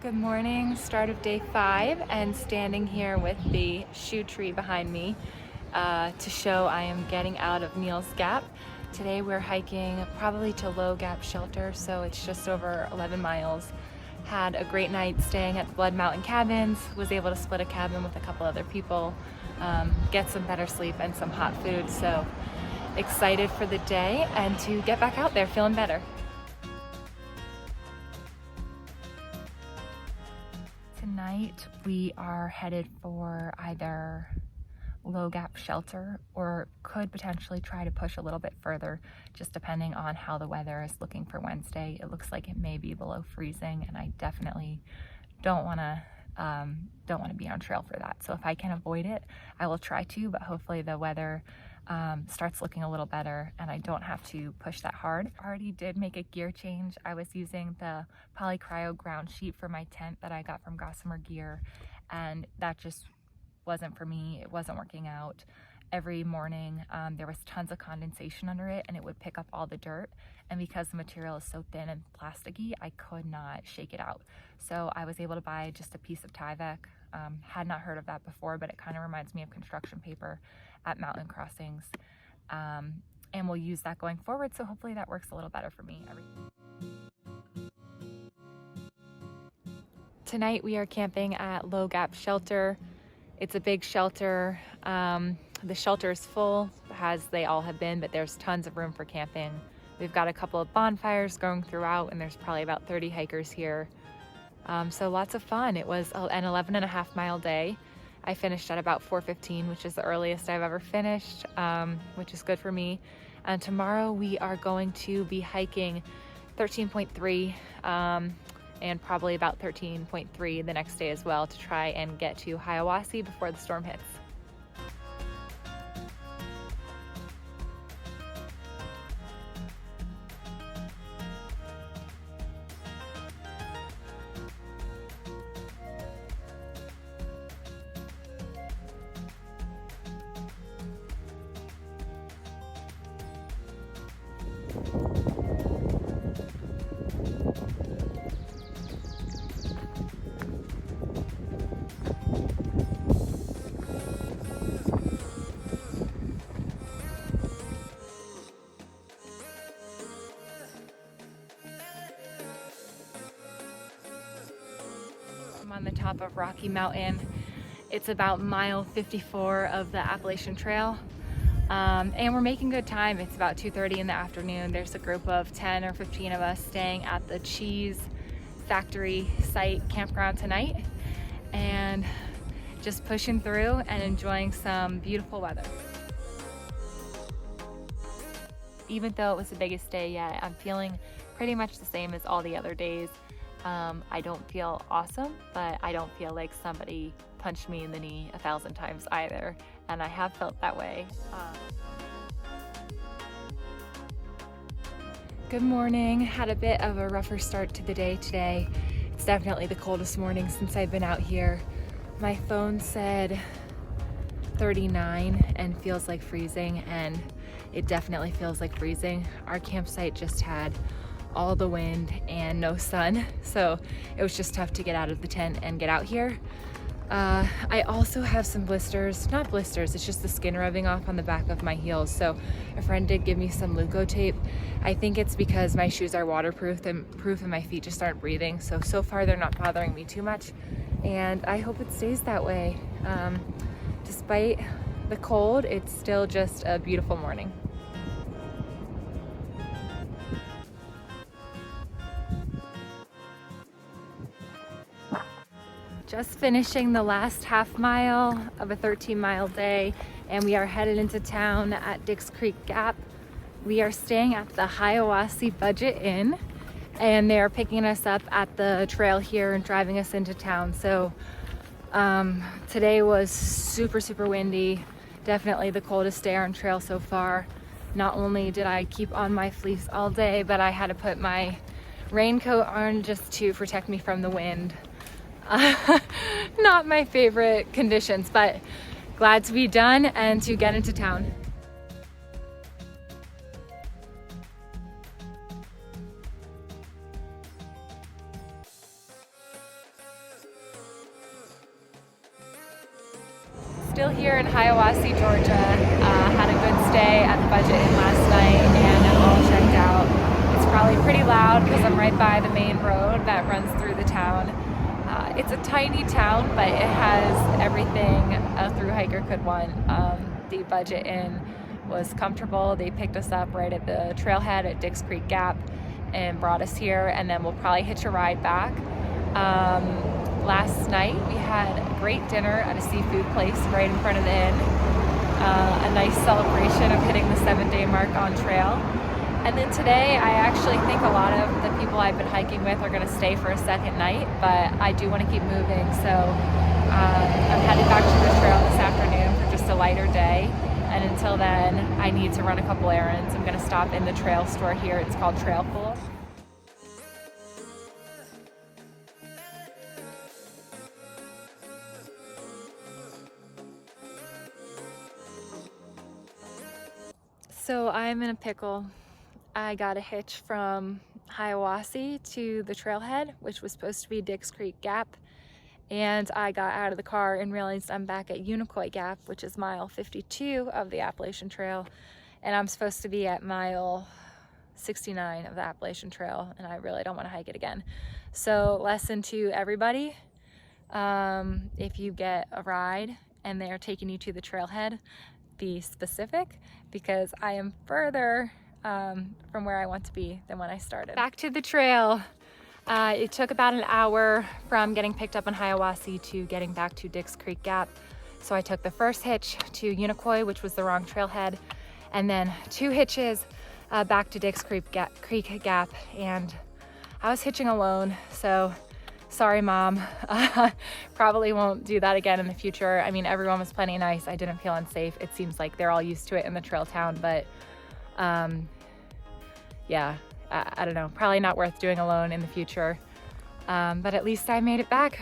Good morning, start of day 5, and standing here with the shoe tree behind me to show I am getting out of Neels Gap. Today we're hiking probably to Low Gap Shelter, so it's just over 11 miles. Had a great night staying at the Blood Mountain Cabins, was able to split a cabin with a couple other people, get some better sleep and some hot food, so excited for the day and to get back out there feeling better. Tonight we are headed for either Low Gap Shelter or could potentially try to push a little bit further, just depending on how the weather is looking for Wednesday. It looks like it may be below freezing, and I definitely don't want to be on trail for that. So if I can avoid it, I will try to, but hopefully the weather starts looking a little better and I don't have to push that hard. I already did make a gear change. I was using the polycryo ground sheet for my tent that I got from Gossamer Gear, and that just wasn't for me. It wasn't working out. Every morning there was tons of condensation under it and it would pick up all the dirt, and because the material is so thin and plasticky, I could not shake it out. So I was able to buy just a piece of Tyvek. Had not heard of that before, but it kind of reminds me of construction paper at mountain crossings, and we'll use that going forward, so hopefully that works a little better for me. Tonight we are camping at Low Gap Shelter. It's a big shelter. The shelter is full, as they all have been, but there's tons of room for camping. We've got a couple of bonfires going throughout, and there's probably about 30 hikers here. So lots of fun. It was an 11.5-mile day. I finished at about 4:15, which is the earliest I've ever finished, which is good for me. And tomorrow we are going to be hiking 13.3 and probably about 13.3 the next day as well, to try and get to Hiawassee before the storm hits. On the top of Rocky Mountain. It's about mile 54 of the Appalachian Trail, and we're making good time. It's about 2:30 in the afternoon. There's a group of 10 or 15 of us staying at the cheese factory site campground tonight, and just pushing through and enjoying some beautiful weather. Even though it was the biggest day yet, I'm feeling pretty much the same as all the other days. I don't feel awesome, but I don't feel like somebody punched me in the knee 1,000 times either, and I have felt that way. Good morning. Had a bit of a rougher start to the day today. It's definitely the coldest morning since I've been out here. My phone said 39 and feels like freezing, and it definitely feels like freezing. Our campsite just had all the wind and no sun, so it was just tough to get out of the tent and get out here. I also have some blisters, not blisters, it's just the skin rubbing off on the back of my heels. So a friend did give me some Leuko tape. I think it's because my shoes are waterproof and my feet just aren't breathing. So far they're not bothering me too much, and I hope it stays that way. Despite the cold, it's still just a beautiful morning. Just finishing the last half mile of a 13-mile day, and we are headed into town at Dix Creek Gap. We are staying at the Hiawassee Budget Inn, and they are picking us up at the trail here and driving us into town. So today was super windy, definitely the coldest day on trail so far. Not only did I keep on my fleece all day, but I had to put my raincoat on just to protect me from the wind. Not my favorite conditions, but glad to be done and to get into town. Still here in Hiawassee, Georgia. Had a good stay at the Budget Inn last night and I'm all checked out. It's probably pretty loud because I'm right by the main road that runs through the town. It's a tiny town, but it has everything a thru hiker could want. The Budget Inn was comfortable. They picked us up right at the trailhead at Dix Creek Gap and brought us here, and then we'll probably hitch a ride back. Last night we had a great dinner at a seafood place right in front of the inn. A nice celebration of hitting the 7-day mark on trail. And then today I actually think a lot of the people I've been hiking with are going to stay for a second night, but I do want to keep moving, so I'm headed back to the trail this afternoon for just a lighter day. And until then, I need to run a couple errands. I'm going to stop in the trail store here. It's called Trail Pool. So I'm in a pickle. I got a hitch from Hiawassee to the trailhead, which was supposed to be Dix Creek Gap. And I got out of the car and realized I'm back at Unicoi Gap, which is mile 52 of the Appalachian Trail. And I'm supposed to be at mile 69 of the Appalachian Trail, and I really don't want to hike it again. So lesson to everybody, if you get a ride and they're taking you to the trailhead, be specific, because I am further from where I want to be than when I started. Back to the trail. It took about an hour from getting picked up in Hiawassee to getting back to Dix Creek Gap. So I took the first hitch to Unicoi, which was the wrong trailhead, and then 2 hitches back to Dix Creek Gap, and I was hitching alone, so sorry, Mom. Probably won't do that again in the future. I mean, everyone was plenty nice. I didn't feel unsafe. It seems like they're all used to it in the trail town, but yeah, I don't know, probably not worth doing alone in the future. But at least I made it back.